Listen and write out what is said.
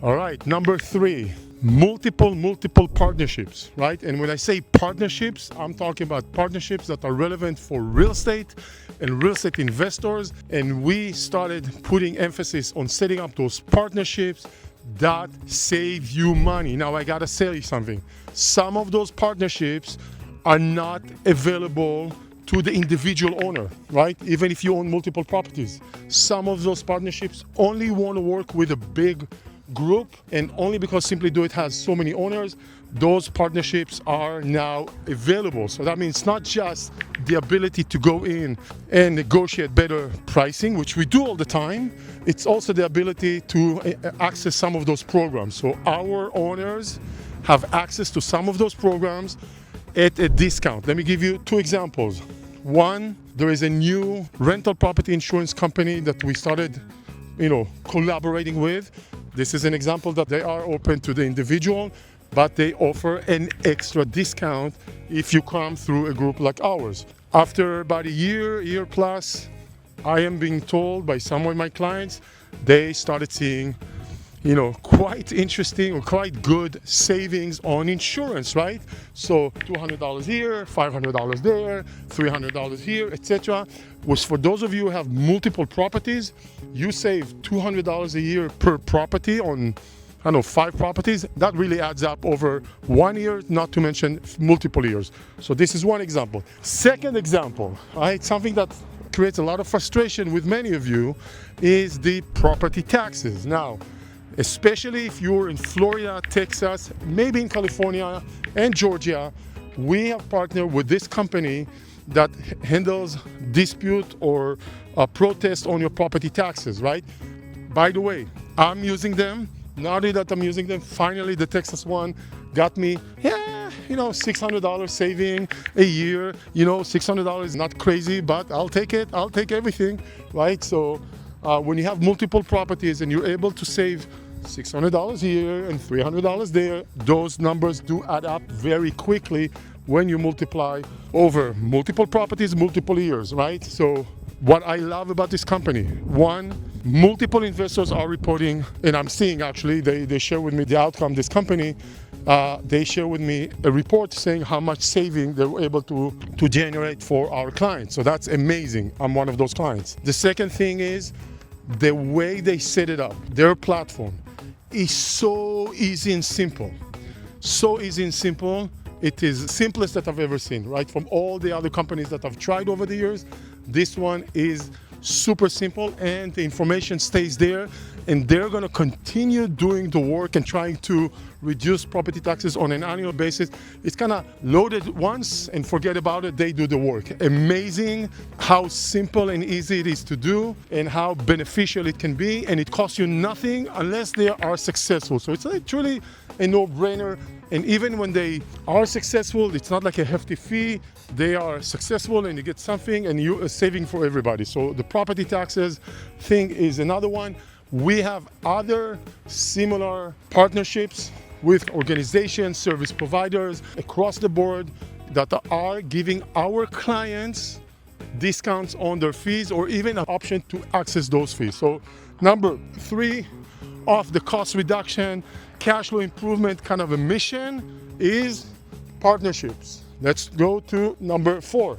All right, number 3, multiple partnerships, right? And when I say partnerships, I'm talking about partnerships that are relevant for real estate and real estate investors. And we started putting emphasis on setting up those partnerships that save you money. Now, I gotta tell you something. Some of those partnerships are not available to the individual owner, right? Even if you own multiple properties. Some of those partnerships only want to work with a big group, and only because SimplyDoIt has so many owners, those partnerships are now available. So that means not just the ability to go in and negotiate better pricing, which we do all the time, it's also the ability to access some of those programs. So our owners have access to some of those programs at a discount. Let me give you 2 examples. One, there is a new rental property insurance company that we started, collaborating with. This is an example that they are open to the individual, but they offer an extra discount if you come through a group like ours. After about a year plus, I am being told by some of my clients, they started seeing quite interesting or quite good savings on insurance, right? So $200 here, $500 there, $300 here, etc. Which for those of you who have multiple properties, you save $200 a year per property on, 5 properties. That really adds up over 1 year, not to mention multiple years. So this is one example. Second example, right? Something that creates a lot of frustration with many of you is the property taxes. Now, especially if you're in Florida, Texas, maybe in California and Georgia, we have partnered with this company that handles dispute or protest on your property taxes, right? By the way, I'm using them. Now that I'm using them, finally the Texas one got me, $600 saving a year. $600 is not crazy, but I'll take it. I'll take everything, right? So when you have multiple properties and you're able to save $600 here and $300 there, those numbers do add up very quickly when you multiply over multiple properties, multiple years, right? So what I love about this company, one, multiple investors are reporting, and I'm seeing actually, they share with me the outcome. This company, they share with me a report saying how much saving they were able to generate for our clients. So that's amazing. I'm one of those clients. The second thing is the way they set it up, their platform is so easy and simple. So easy and simple. It is the simplest that I've ever seen, right? From all the other companies that I've tried over the years, this one is super simple and the information stays there, and they're going to continue doing the work and trying to reduce property taxes on an annual basis. It's kind of loaded once and forget about it. They do the work. Amazing how simple and easy it is to do and how beneficial it can be, and it costs you nothing unless they are successful. So it's truly a no-brainer. And even when they are successful, it's not like a hefty fee. They are successful and you get something and you are saving for everybody. So the property taxes thing is another one. We have other similar partnerships with organizations, service providers across the board that are giving our clients discounts on their fees or even an option to access those fees. So number 3 of the cost reduction, cash flow improvement kind of a mission is partnerships. Let's go to number 4.